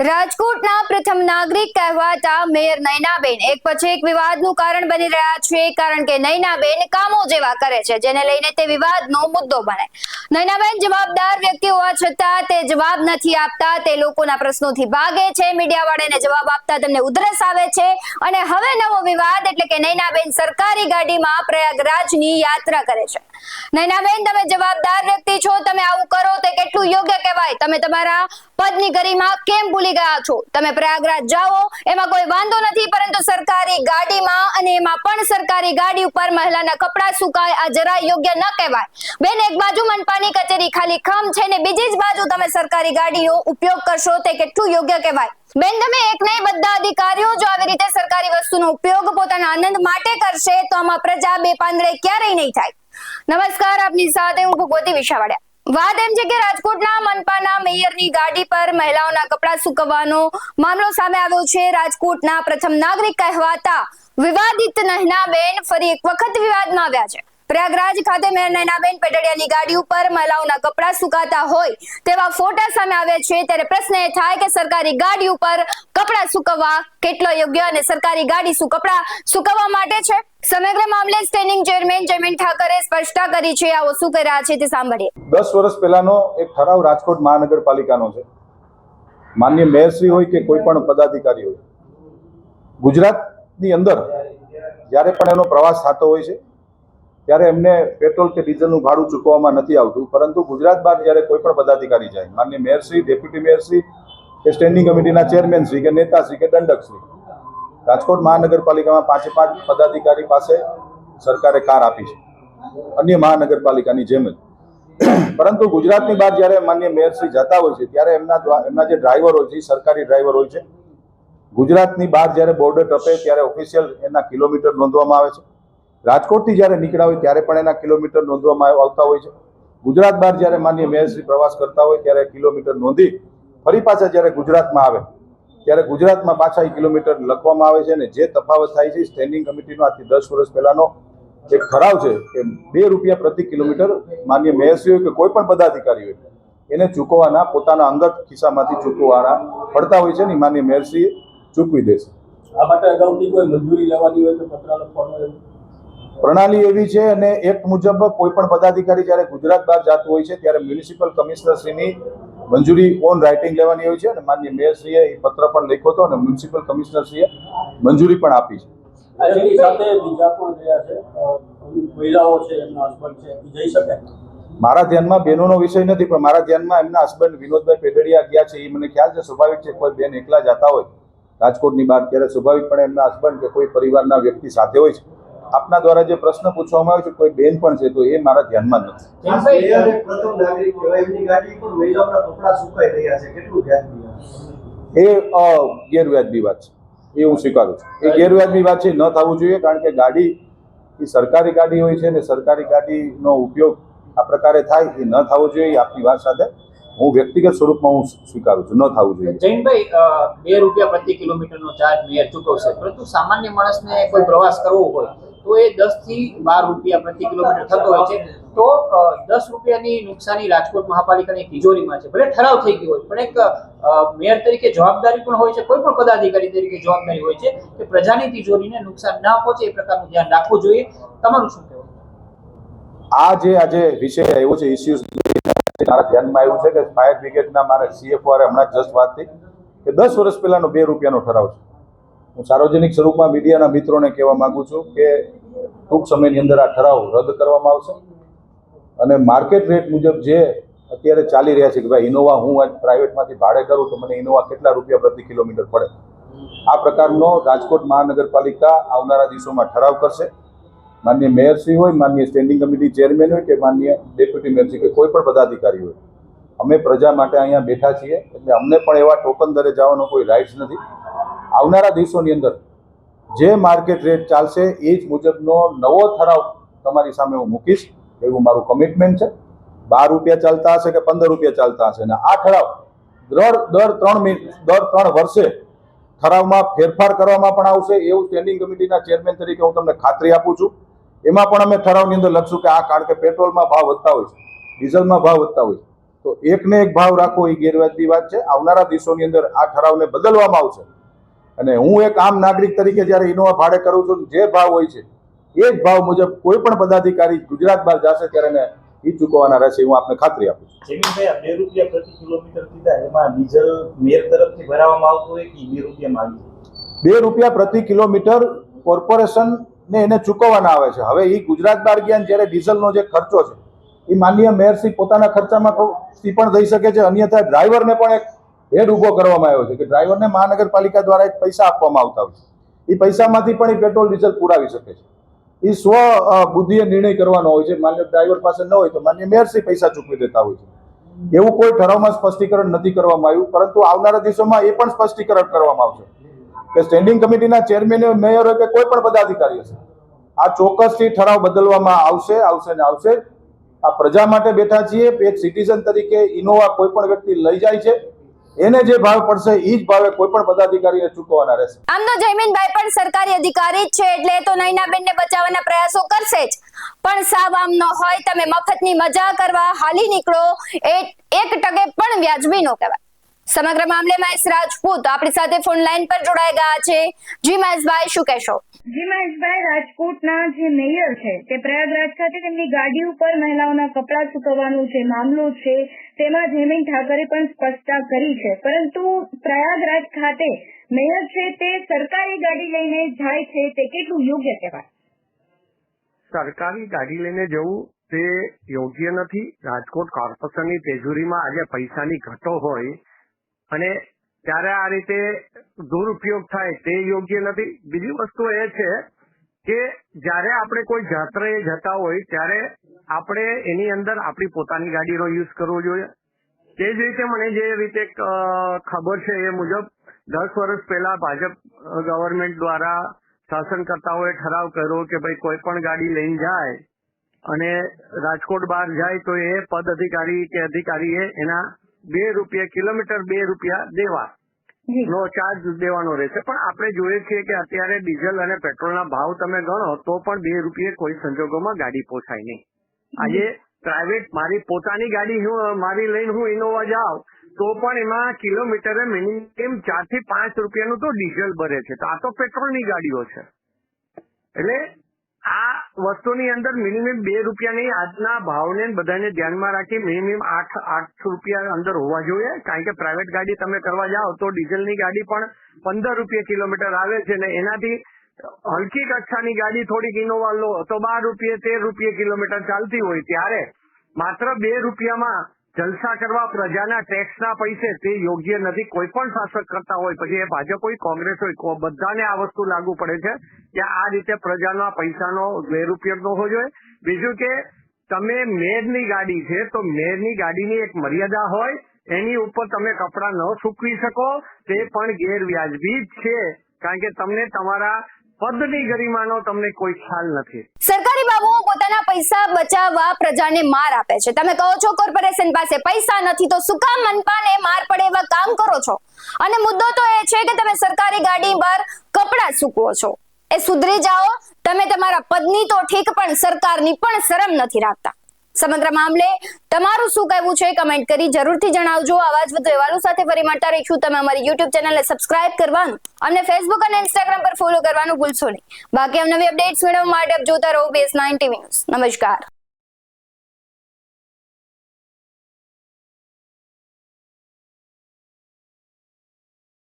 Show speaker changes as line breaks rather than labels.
રાજકોટના પ્રથમ નાગરિક કહેવાતા મેયર નયનાબેન એક પછી એક વિવાદનું કારણ બની રહ્યા છે, કારણ કે નયનાબેન કામો જેવા કરે છે જેને લઈને તે વિવાદનો મુદ્દો બને. નયનાબેન જવાબદાર વ્યક્તિ હોવા છતાં તે જવાબ નથી આપતા, તે લોકોના પ્રશ્નોથી ભાગે છે, મીડિયાવાળાને જવાબ આપતા તેમને ઉધરસ આવે છે અને હવે નવો વિવાદ એટલે કે નયનાબેન સરકારી ગાડીમાં પ્રયાગરાજની યાત્રા કરે છે. નયનાબેન, તમે જવાબદાર વ્યક્તિ છો, તમે આવું કરો તે કેટલું યોગ્ય કહેવાય? તમે તમારા પદની ગરિમા કેમ ભૂલી ગયા છો? તમે પ્રયાગરાજ જાઓ એમાં કોઈ વાંધો નથી, પરંતુ સરકારી ગાડીમાં અને એમાં પણ સરકારી ગાડી ઉપર મહિલાના કપડા સુકાય, આ જરા યોગ્ય ન કહેવાય. બેન, એક બાજુ મનપાની કચેરી ખાલી ખમ છે ને બીજી જ બાજુ તમે સરકારી ગાડીનો ઉપયોગ કરશો તે કેટલું યોગ્ય કહેવાય? બેન, તમે એક નહીં બધા અધિકારીઓ જો આવી રીતે સરકારી વસ્તુનો ઉપયોગ પોતાના આનંદ માટે કરશે તો આમાં પ્રજા બેપાંદરે ક્યારેય નહીં થાય. નમસ્કાર, આપની સાથે હું ભગવતી વિશાવાડિયા. વાત એમ છે કે રાજકોટના મનપાના મેયરની ગાડી પર મહિલાઓના કપડા સૂકવવાનો મામલો સામે આવ્યો છે. રાજકોટના પ્રથમ નાગરિક કહેવાતા વિવાદિત નયનાબેન ફરી એક વખત વિવાદમાં આવ્યા છે. પ્રયાગરાજ ખાતે મેયર નયનાબેન પેટડિયાની ગાડી ઉપર મહિલાઓના કપડા સુકાતા હોય તેવા ફોટા સામે આવ્યા છે. ત્યારે પ્રશ્ન એ થાય કે સરકારી ગાડી ઉપર કપડા સુકવવા કેટલો યોગ્ય અને સરકારી ગાડી શું કપડા સુકવવા માટે છે? સમગ્ર મામલે સ્ટેન્ડિંગ ચેરમેન જયમીન ઠાકરે સ્પષ્ટતા કરી છે. આવો શું કરી રહ્યા છે તે સાંભળીએ.
10 વર્ષ પહેલાનો એક ઠરાવ રાજકોટ મહાનગરપાલિકાનો છે. માન્ય મેયરશ્રી હોય કે કોઈ પણ પદાધિકારી હોય, ગુજરાતની અંદર જ્યારે પણ એનો પ્રવાસ થતો હોય છે ત્યારે એમને પેટ્રોલ કે ડીઝલનું ભાડું ચૂકવવામાં નથી આવતું, પરંતુ ગુજરાત બહાર જ્યારે કોઈ પણ પદાધિકારી જાય, માન્ય મેયરશ્રી, ડેપ્યુટી મેયરશ્રી કે સ્ટેન્ડિંગ કમિટીના ચેરમેનશ્રી કે નેતાશ્રી કે દંડકશ્રી, રાજકોટ મહાનગરપાલિકામાં 5 પદાધિકારી પાસે સરકારે કાર આપી છે, અન્ય મહાનગરપાલિકાની જેમ જ. પરંતુ ગુજરાતની બહાર જ્યારે માન્ય મેયરશ્રી જતા હોય છે ત્યારે એમના જે ડ્રાઈવર હોય છે, સરકારી ડ્રાઈવર હોય છે, ગુજરાતની બહાર જ્યારે બોર્ડર ટપે ત્યારે ઓફિશિયલ એના કિલોમીટર નોંધવામાં આવે છે. રાજકોટથી જ્યારે નીકળ્યા હોય ત્યારે પણ એના કિલોમીટર નોંધવામાં આવતા હોય છે. ગુજરાત બહાર જ્યારે માન્ય મેયરશ્રી પ્રવાસ કરતા હોય ત્યારે કિલોમીટર નોંધી ફરી પાછા જ્યારે ગુજરાતમાં આવે ત્યારે ગુજરાતમાં પાછા એ કિલોમીટર લખવામાં આવે છે. અને જે તફાવત થાય છે, સ્ટેન્ડિંગ કમિટીનો આજથી 10 વર્ષ પહેલાનો એક ઠરાવ છે કે ₹2 પ્રતિ કિલોમીટર માન્ય મેયરશ્રી હોય કે કોઈ પણ પદાધિકારી હોય એને ચૂકવવાના, પોતાના અંગત ખિસ્સામાંથી ચૂકવવાના પડતા હોય છે ને માન્ય મેયરશ્રીએ ચૂકવી દેશે.
આ માટે અગાઉથી કોઈ મંજૂરી લેવાની હોય તો પત્ર લખવાનું
પ્રણાલી એવી છે અને એક્ટ મુજબ કોઈ પણ પદાધિકારી જ્યારે ગુજરાત બહાર જતું હોય છે ત્યારે મ્યુનિસિપલ કમિશનરશ્રીની મંજૂરી ઓન રાઇટિંગ લેવાની હોય છે અને માન્ય મેયરશ્રીએ એ પત્ર પણ લખ્યો હતો અને મ્યુનિસિપલ કમિશનરશ્રીએ મંજૂરી પણ આપી છે.
એની સાથે બીજા પણ ગયા છે, મહિલાઓ છે, એમના હસબન્ડ છે, જઈ શકે?
મારા ધ્યાનમાં બહેનોનો વિષય નથી, પણ મારા ધ્યાનમાં એમના હસબન્ડ વિનોદભાઈ પેટડિયા ગયા છે. એ મને ખ્યાલ છે. સ્વાભાવિક છે, કોઈ બેન એકલા જતા હોય રાજકોટની બહાર ત્યારે સ્વાભાવિકપણે એમના હસબન્ડ કે કોઈ પરિવારના વ્યક્તિ સાથે હોય છે. આપના દ્વારા જે પ્રશ્ન પૂછવામાં આવ્યો છે કોઈ બેન પણ છે તો એ મારા ધ્યાનમાં નથી. એ ગેરવ્યાજબી વાત છે, એ હું સ્વીકારું છું. એ ગેરવ્યાજબી વાત છે, ન થવું જોઈએ. કારણ કે ગાડી એ સરકારી ગાડી હોય છે ને સરકારી ગાડીનો ઉપયોગ આ પ્રકારે થાય એ ન થવો જોઈએ. આપની વાત સાથે હું વ્યક્તિગત સ્વરૂપમાં હું સ્વીકારું છું, ન થવું જોઈએ.
જૈનભાઈ, ₹2 પ્રતિ કિલોમીટરનો ચાર્જ મેયર ચૂકવશે, પરંતુ સામાન્ય માણસને કોઈ પ્રવાસ કરવો હોય તો એ 10 થી ₹12 પ્રતિ કિલોમીટર થતો હોય છે. તો ₹10ની નુકસાની રાજકોટ મહાપાલિકાની તિજોરીમાં છે. ભલે ઠરાવ થઈ ગયો હોય, પણ એક મેયર તરીકે જવાબદારી પણ હોય છે, કોઈ પણ પદાધિકારી તરીકે જવાબદારી હોય છે કે પ્રજાની તિજોરીને નુકસાન ના પહોંચે એ પ્રકારનું ધ્યાન રાખવું જોઈએ. તમારું શું કહેવું?
આજે વિષય આવ્યો છે, ઇસ્યુઝ મારા ધ્યાનમાં આવ્યું છે કે ફાયર બ્રિગેડના મારા CFO હમણાં જસ્ટ વાત થઈ કે 10 વર્ષ પહેલાનો ₹2નો ઠરાવ છે. હું સાર્વજનિક સ્વરૂપમાં મીડિયાના મિત્રોને કહેવા માંગુ છું કે ટૂંક સમયની અંદર આ ઠરાવ રદ કરવામાં આવશે અને માર્કેટ રેટ મુજબ જે અત્યારે ચાલી રહ્યા છે કે ભાઈ ઇનોવા હું આજ પ્રાઇવેટમાંથી ભાડે કરું તો મને ઇનોવા કેટલા રૂપિયા પ્રતિ કિલોમીટર પડે, આ પ્રકારનો રાજકોટ મહાનગરપાલિકા આવનારા દિવસોમાં ઠરાવ કરશે. માન્ય મેયરશ્રી હોય, માન્ય સ્ટેન્ડિંગ કમિટી ચેરમેન હોય કે માન્ય ડેપ્યુટી મેયરશ્રી કે કોઈ પણ પદાધિકારી હોય, અમે પ્રજા માટે અહીંયા બેઠા છીએ એટલે અમને પણ એવા ટોકન દરે જવાનો કોઈ રાઇટ્સ નથી. આવનારા દિવસોની અંદર જે માર્કેટ રેટ ચાલશે એ જ મુજબનો નવો ઠરાવ તમારી સામે હું મૂકીશ, એવું મારું કમિટમેન્ટ છે. ₹12 ચાલતા હશે કે ₹15 ચાલતા હશે, અને આ ઠરાવ દર 3 વર્ષે ઠરાવમાં ફેરફાર કરવામાં પણ આવશે એવું સ્ટેન્ડિંગ કમિટીના ચેરમેન તરીકે હું તમને ખાતરી આપું છું. એમાં પણ અમે ઠરાવની અંદર લખશું કે આ કારણ કે પેટ્રોલમાં ભાવ વધતા હોય છે, ડીઝલમાં ભાવ વધતા હોય છે, તો એકને એક ભાવ રાખવો એ ગેરવાજબી વાત છે. આવનારા દિવસોની અંદર આ ઠરાવને બદલવામાં આવશે અને હું એક આમ નાગરિક તરીકે જ્યારે ઇનોવા ભાડે કરું છું, જે ભાવ હોય છે એ જ ભાવ મુજબ કોઈ પણ પદાધિકારી ગુજરાત બહાર જશે ત્યારે એને એ ચૂકવવાના રહેશે, હું આપને ખાતરી આપું છું.
જમીનભાઈ, 2 રૂપિયા પ્રતિ કિલોમીટર કીધા, એમાં ડીઝલ મેયર તરફથી ભરાવામાં આવતું હોય કે 2 રૂપિયામાં આવી જાય?
2 રૂપિયા પ્રતિ કિલોમીટર કોર્પોરેશનને એને ચૂકવવાના આવે છે. હવે એ ગુજરાત બહાર ગયા જ્યારે ડીઝલનો જે ખર્ચો છે એ માનનીય મેયરશ્રી પોતાના ખર્ચામાંથી પણ દઈ શકે છે. અન્યથા ડ્રાઈવરને પણ એક હેડ ઊભો કરવામાં આવ્યો છે કે ડ્રાઈવરને મહાનગરપાલિકા દ્વારા એક પૈસા આપવામાં આવતા હોય છે. એ પૈસામાંથી પણ એ પેટ્રોલ ડીઝલ પુરાવી શકે છે. એ સ્વ બુદ્ધિએ નિર્ણય કરવાનો હોય છે. માન્ય ડ્રાઈવર પાસે ન હોય તો માન્ય મેયરશ્રી પૈસા ચૂકવી દેતા હોય છે. એવું કોઈ ઠરાવમાં સ્પષ્ટીકરણ નથી કરવામાં આવ્યું, પરંતુ આવનારા દિવસોમાં એ પણ સ્પષ્ટીકરણ કરવામાં આવશે કે સ્ટેન્ડિંગ કમિટીના ચેરમેન મેયર હોય કે કોઈ પણ પદાધિકારી હશે, આ ચોક્કસથી ઠરાવ બદલવામાં આવશે ને આવશે. આ પ્રજા માટે બેઠા છીએ. એક સિટીઝન તરીકે ઇનોવા કોઈ પણ વ્યક્તિ લઈ જાય છે, એને જે ભાવ પડશે એ જ ભાવે કોઈ પણ પદાધિકારીને ચૂકવવાના રહેશે.
આમ તો જયમીનભાઈ પણ સરકારી અધિકારી જ છે એટલે તો નયનાબેનને બચાવવાના પ્રયાસો કરશે જ, પણ સાવ આમ ન હોય તમે મફતની મજા કરવા હાલી નીકળો એ 1% પણ વ્યાજબી ન કહેવાય. સમગ્ર મામલે મહેશ રાજપૂત આપણી સાથે ફોન લાઈન પર જોડાઈ ગયા છે. જી મહેશભાઈ, શું કહેશો?
જી મહેશભાઈ, રાજકોટના જે મેયર છે તે પ્રયાગરાજ ખાતે તેમની ગાડી ઉપર મહિલાઓના કપડાં સૂકવવાનો જે મામલો છે તેમાં જયમીન ઠાકરે પણ સ્પષ્ટતા કરી છે, પરંતુ પ્રયાગરાજ ખાતે મેયર છે તે સરકારી ગાડી લઈને જાય છે તે કેટલું યોગ્ય કહેવાય?
સરકારી ગાડી લઈને જવું તે યોગ્ય નથી. રાજકોટ કોર્પોરેશનની તેજુરીમાં આજે પૈસાની ઘટો હોય અને ત્યારે આ રીતે દુરુપયોગ થાય તે યોગ્ય નથી. બીજી વસ્તુ એ છે કે જ્યારે આપણે કોઈ જાત્રાએ જતા હોય ત્યારે આપણે એની અંદર આપણી પોતાની ગાડીનો યુઝ કરવો જોઈએ. તે જ રીતે મને જે રીતે ખબર છે એ મુજબ 10 વર્ષ પહેલા ભાજપ ગવર્મેન્ટ દ્વારા શાસનકર્તાઓએ ઠરાવ કર્યો કે ભાઈ કોઈ પણ ગાડી લઈને જાય અને રાજકોટ બહાર જાય તો એ પદ અધિકારી કે અધિકારીએ એના 2 રૂપિયા કિલોમીટર 2 રૂપિયા દેવા નો ચાર્જ દેવાનો રહેશે. પણ આપણે જોઈએ છીએ કે અત્યારે ડીઝલ અને પેટ્રોલના ભાવ તમે ગણો તો પણ 2 રૂપિયે કોઈ સંજોગોમાં ગાડી પોસાય નહીં. આજે પ્રાઇવેટ મારી પોતાની ગાડી મારી લઈને હું ઇનોવા જાઉં તો પણ એમાં કિલોમીટરે મિનિમમ 4 થી 5 રૂપિયાનું તો ડીઝલ ભરે છે. તો આ તો પેટ્રોલની ગાડીઓ છે. એટલે આ વસ્તુની અંદર મિનિમમ 2 રૂપિયાની આજના ભાવને બધાને ધ્યાનમાં રાખી મિનિમમ 8 રૂપિયા અંદર હોવા જોઈએ. કારણ કે પ્રાઇવેટ ગાડી તમે કરવા જાઓ તો ડીઝલની ગાડી પણ 15 રૂપિયા કિલોમીટર આવે છે ને એનાથી હલકી કક્ષાની ગાડી થોડીક ઇનોવા લો તો 12 રૂપિયા 13 રૂપિયા કિલોમીટર ચાલતી હોય. ત્યારે માત્ર 2 રૂપિયામાં જલસા કરવા પ્રજાના ટેક્સના પૈસે તે યોગ્ય નથી. કોઈ પણ શાસક કરતા હોય, પછી એ ભાજપ હોય કોંગ્રેસ હોય, બધાને આ વસ્તુ લાગુ પડે છે કે આ રીતે પ્રજાના પૈસાનો ગેરઉપયોગ ન હોવો જોઈએ. બીજું કે તમે મેયરની ગાડી છે તો મેયરની ગાડીની એક મર્યાદા હોય, એની ઉપર તમે કપડાં ન સૂકવી શકો તે પણ ગેરવ્યાજબી જ છે. કારણ કે તમને તમારા પદની ગરિમાનો તમને કોઈ ખ્યાલ નથી.
સરકારી બાબુઓ પોતાના પૈસા બચાવવા પ્રજાને માર આપે છે. તમે કહો છો કોર્પોરેશન પાસે પૈસા નથી તો શું કામ મનપાને માર પડે એવા કામ કરો છો? અને મુદ્દો તો એ છે કે તમે સરકારી ગાડી પર કપડાં સૂકવો છો. એ સુધરી જાઓ. તમે તમારા પદની તો ઠીક પણ સરકારની પણ શરમ નથી રાખતા. સમગ્ર મામલે તમારું શું કહેવું છે કમેન્ટ કરી જરૂરથી જણાવજો. આવા જ વધુ અહેવાલો સાથે ફરી મળતા રહીશું. તમે અમારી YouTube ચેનલને સબસ્ક્રાઇબ કરવાનું, અમને Facebook અને Instagram પર ફોલો કરવાનું ભૂલશો નહીં. બાકી નવી અપડેટ્સ મેળવવા માટે આપ જોતા રહો BS9 TV ન્યૂઝ. નમસ્કાર.